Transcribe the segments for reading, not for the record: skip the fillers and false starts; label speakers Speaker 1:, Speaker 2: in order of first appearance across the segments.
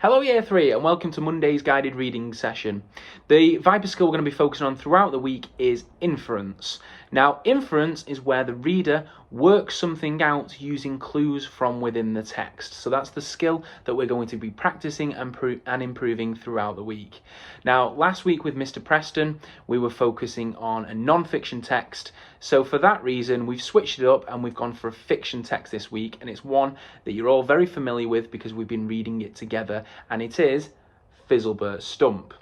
Speaker 1: Hello Year 3 and welcome to Monday's guided reading session. The Viper skill we're going to be focusing on throughout the week is Inference. Now, Inference is where the reader works something out using clues from within the text. So that's the skill that we're going to be practicing and improving throughout the week. Now, last week with Mr. Preston, we were focusing on a non-fiction text. So for that reason, we've switched it up and we've gone for a fiction text this week. And it's one that you're all very familiar with because we've been reading it together. And it is Fizzleburg Stump.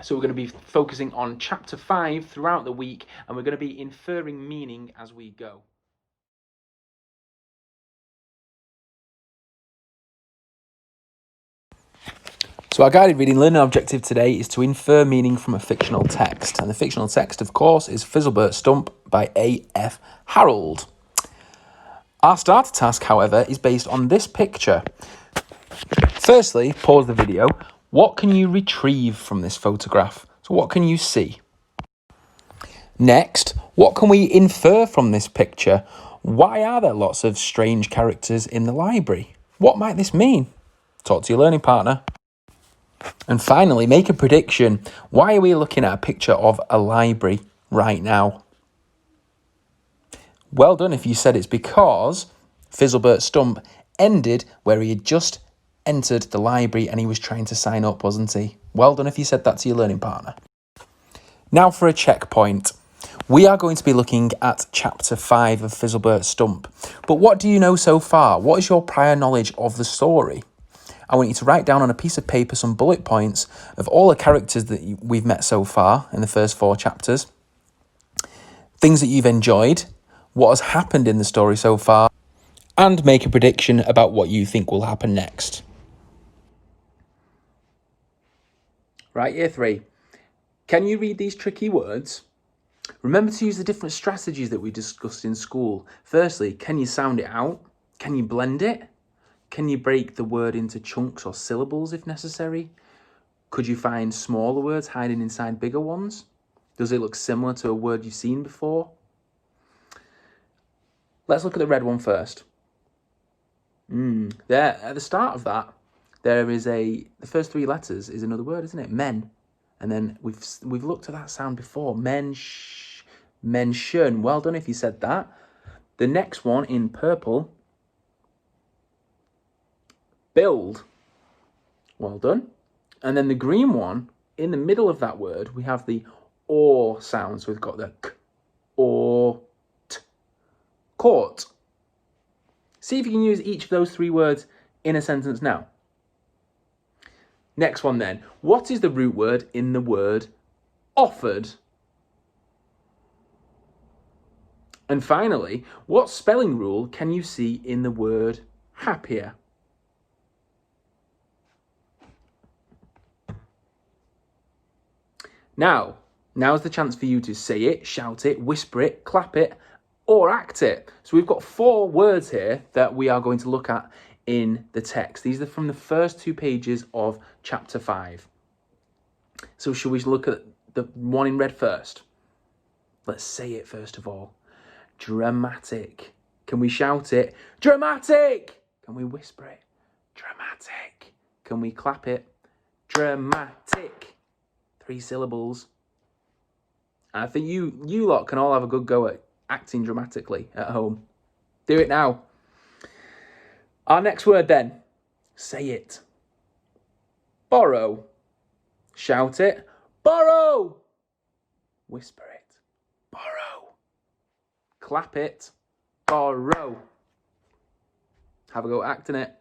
Speaker 1: So we're going to be focusing on chapter 5 throughout the week, and we're going to be inferring meaning as we go. So our guided reading learning objective today is to infer meaning from a fictional text. And the fictional text, of course, is Fizzleburg Stump by A.F. Harold. Our starter task, however, is based on this picture. Firstly, pause the video. What can you retrieve from this photograph? So what can you see? Next, what can we infer from this picture? Why are there lots of strange characters in the library? What might this mean? Talk to your learning partner. And finally, make a prediction. Why are we looking at a picture of a library right now? Well done if you said it's because Fizzleburg Stump ended where he had just entered the library and he was trying to sign up, wasn't he? Well done if you said that to your learning partner. Now for a checkpoint. We are going to be looking at chapter 5 of Fizzleburg Stump. But what do you know so far? What is your prior knowledge of the story? I want you to write down on a piece of paper some bullet points of all the characters that we've met so far in the first 4 chapters. Things that you've enjoyed, what has happened in the story so far, and make a prediction about what you think will happen next. Right, Year 3. Can you read these tricky words? Remember to use the different strategies that we discussed in school. Firstly, can you sound it out? Can you blend it? Can you break the word into chunks or syllables if necessary? Could you find smaller words hiding inside bigger ones? Does it look similar to a word you've seen before? Let's look at the red one first. There, at the start of that, there is the first 3 letters is another word, isn't it? Men. And then we've looked at that sound before. Mention. Well done if you said that. The next one in purple, build. Well done. And then the green one, in the middle of that word, we have the or sound. So we've got the k, or, t. Court. See if you can use each of those 3 words in a sentence now. Next one then. What is the root word in the word offered? And finally, what spelling rule can you see in the word happier? Now's the chance for you to say it, shout it, whisper it, clap it, or act it. So we've got 4 words here that we are going to look at in the text. These are from the first 2 pages of chapter 5. So shall we look at the one in red first? Let's say it first of all. Dramatic. Can we shout it? Dramatic! Can we whisper it? Dramatic. Can we clap it? Dramatic. 3 syllables. And I think you lot can all have a good go at acting dramatically at home. Do it now. Our next word then. Say it. Borrow. Shout it. Borrow. Whisper it. Borrow. Clap it. Borrow. Have a go at acting it.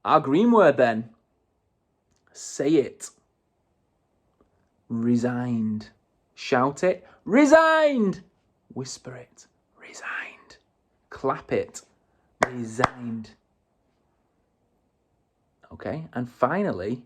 Speaker 1: Our green word then. Say it. Resigned. Shout it. Resigned. Whisper it. Resigned. Clap it. Resigned. Okay, and finally,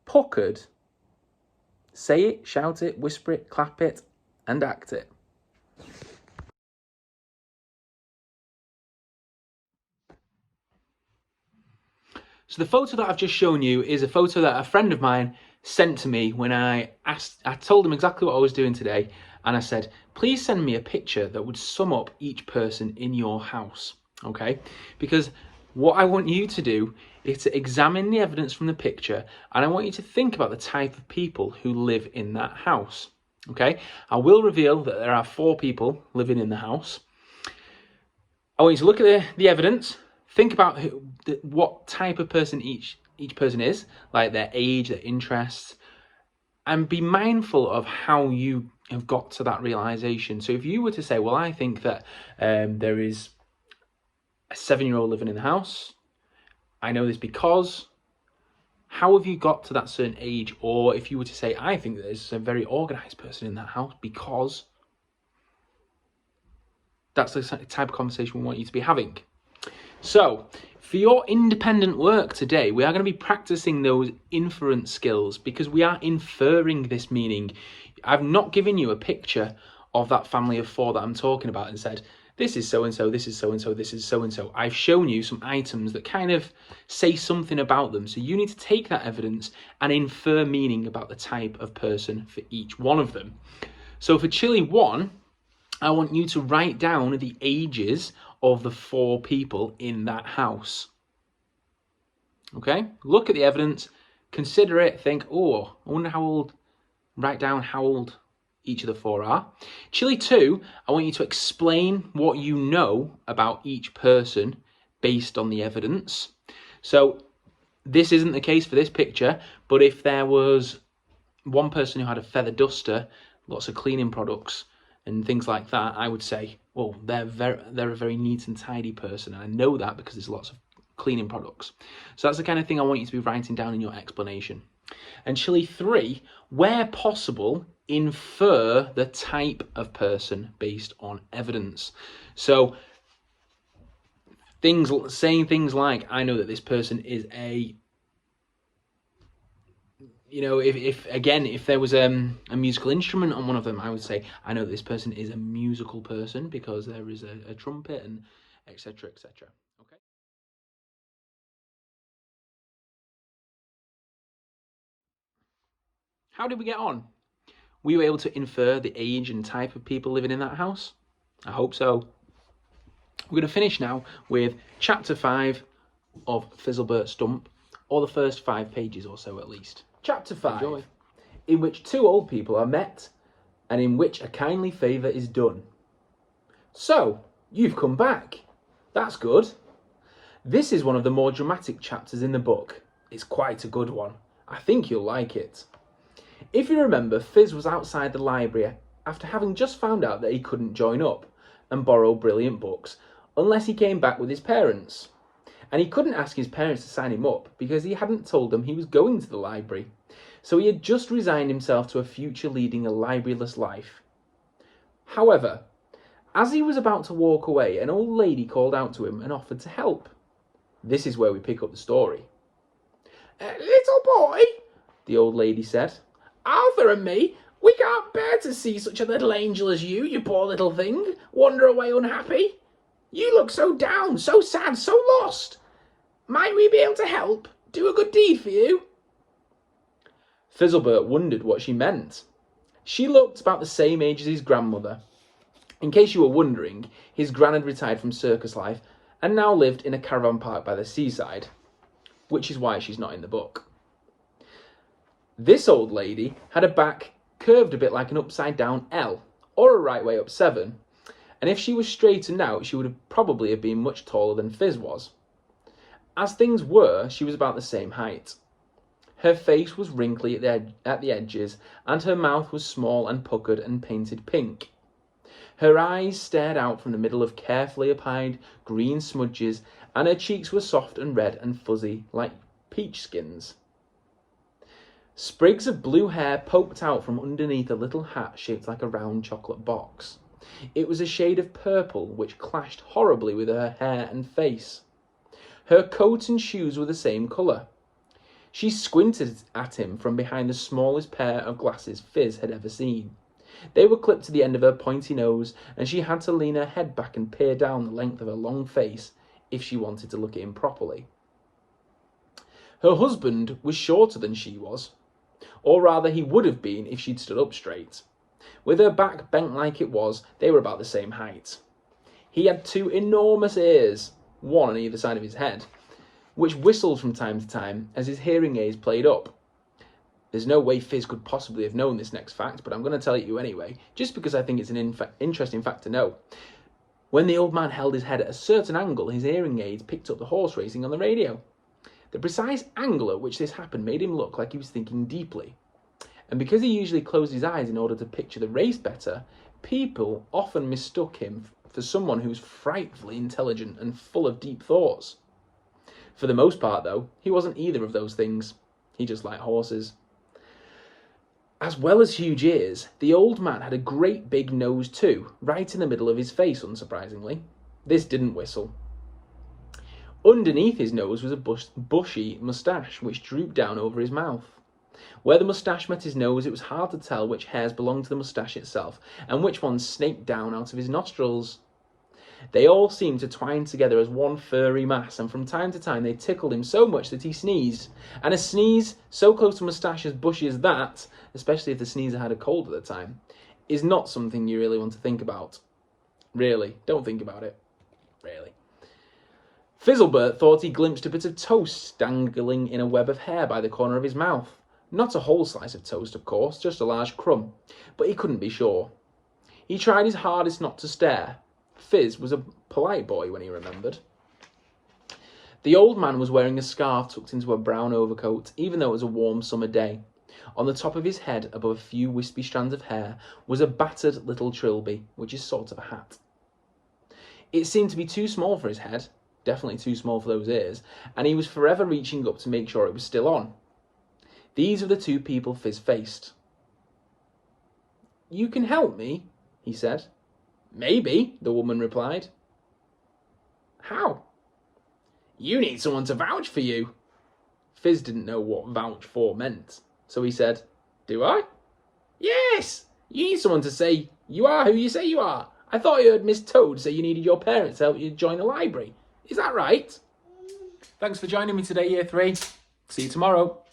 Speaker 1: puckered. Say it, shout it, whisper it, clap it, and act it. So the photo that I've just shown you is a photo that a friend of mine sent to me when I told him exactly what I was doing today, and I said, please send me a picture that would sum up each person in your house. okay? Because what I want you to do is to examine the evidence from the picture, and I want you to think about the type of people who live in that house, okay? I will reveal that there are 4 people living in the house. I want you to look at the evidence, think about what type of person each person is, like their age, their interests, and be mindful of how you have got to that realization. So if you were to say, well, I think that there is a 7-year-old living in the house, I know this because, how have you got to that certain age? Or if you were to say, I think that there's a very organized person in that house because, that's the type of conversation we want you to be having. So for your independent work today, we are going to be practicing those inference skills because we are inferring this meaning. I've not given you a picture of that family of 4 that I'm talking about and said, this is so-and-so, this is so-and-so, this is so-and-so. I've shown you some items that kind of say something about them. So you need to take that evidence and infer meaning about the type of person for each one of them. So for Chile 1, I want you to write down the ages of the 4 people in that house. Okay? Look at the evidence, consider it, think, oh, I wonder how old, write down how old each of the 4 are. Chile 2, I want you to explain what you know about each person based on the evidence. So this isn't the case for this picture, but if there was one person who had a feather duster, lots of cleaning products and things like that, I would say, well, they're a very neat and tidy person. And I know that because there's lots of cleaning products. So that's the kind of thing I want you to be writing down in your explanation. And Chile 3, where possible, infer the type of person based on evidence. So saying things like, I know that this person is a, you know, if there was a musical instrument on one of them, I would say, I know that this person is a musical person because there is a trumpet and etc., etc. Okay. How did we get on? Were you able to infer the age and type of people living in that house? I hope so. We're going to finish now with chapter 5 of Fizzleburg Stump, or the first 5 pages or so at least. Chapter 5, enjoy. In which 2 old people are met and in which a kindly favour is done. So, you've come back. That's good. This is one of the more dramatic chapters in the book. It's quite a good one. I think you'll like it. If you remember, Fizz was outside the library after having just found out that he couldn't join up and borrow brilliant books unless he came back with his parents. And he couldn't ask his parents to sign him up because he hadn't told them he was going to the library. So he had just resigned himself to a future leading a libraryless life. However, as he was about to walk away, an old lady called out to him and offered to help. This is where we pick up the story. Little boy, the old lady said, Arthur and me, we can't bear to see such a little angel as you poor little thing, wander away unhappy. You look so down, so sad, so lost. Might we be able to help? Do a good deed for you? Fizzleburg wondered what she meant. She looked about the same age as his grandmother. In case you were wondering, his gran had retired from circus life and now lived in a caravan park by the seaside, which is why she's not in the book. This old lady had a back curved a bit like an upside down L, or a right way up 7, and if she was straightened out, she would have probably have been much taller than Fizz was. As things were, she was about the same height. Her face was wrinkly at the edges, and her mouth was small and puckered and painted pink. Her eyes stared out from the middle of carefully applied green smudges, and her cheeks were soft and red and fuzzy like peach skins. Sprigs of blue hair poked out from underneath a little hat shaped like a round chocolate box. It was a shade of purple which clashed horribly with her hair and face. Her coat and shoes were the same colour. She squinted at him from behind the smallest pair of glasses Fizz had ever seen. They were clipped to the end of her pointy nose, and she had to lean her head back and peer down the length of her long face if she wanted to look at him properly. Her husband was shorter than she was, or rather he would have been if she'd stood up straight. With her back bent like it was, they were about the same height. He had 2 enormous ears, one on either side of his head, which whistled from time to time as his hearing aids played up. There's no way Fizz could possibly have known this next fact, but I'm going to tell it you anyway, just because I think it's an interesting fact to know. When the old man held his head at a certain angle, his hearing aids picked up the horse racing on the radio. The precise angle at which this happened made him look like he was thinking deeply. And because he usually closed his eyes in order to picture the race better, people often mistook him for someone who was frightfully intelligent and full of deep thoughts. For the most part, though, he wasn't either of those things. He just liked horses. As well as huge ears, the old man had a great big nose too, right in the middle of his face, unsurprisingly. This didn't whistle. Underneath his nose was a bushy moustache, which drooped down over his mouth. Where the moustache met his nose, it was hard to tell which hairs belonged to the moustache itself, and which ones snaked down out of his nostrils. They all seemed to twine together as one furry mass, and from time to time they tickled him so much that he sneezed. And a sneeze so close to a moustache as bushy as that, especially if the sneezer had a cold at the time, is not something you really want to think about. Really, don't think about it. Really. Fizzlebert thought he glimpsed a bit of toast dangling in a web of hair by the corner of his mouth. Not a whole slice of toast, of course, just a large crumb, but he couldn't be sure. He tried his hardest not to stare. Fizz was a polite boy when he remembered. The old man was wearing a scarf tucked into a brown overcoat, even though it was a warm summer day. On the top of his head, above a few wispy strands of hair, was a battered little trilby, which is sort of a hat. It seemed to be too small for his head, definitely too small for those ears, and he was forever reaching up to make sure it was still on. These were the two people Fizz faced. "You can help me?" he said. "Maybe," the woman replied. "How?" "You need someone to vouch for you." Fizz didn't know what vouch for meant, so he said, "Do I?" "Yes, you need someone to say you are who you say you are. I thought you heard Miss Toad say you needed your parents to help you join the library. Is that right?" Thanks for joining me today, Year 3. See you tomorrow.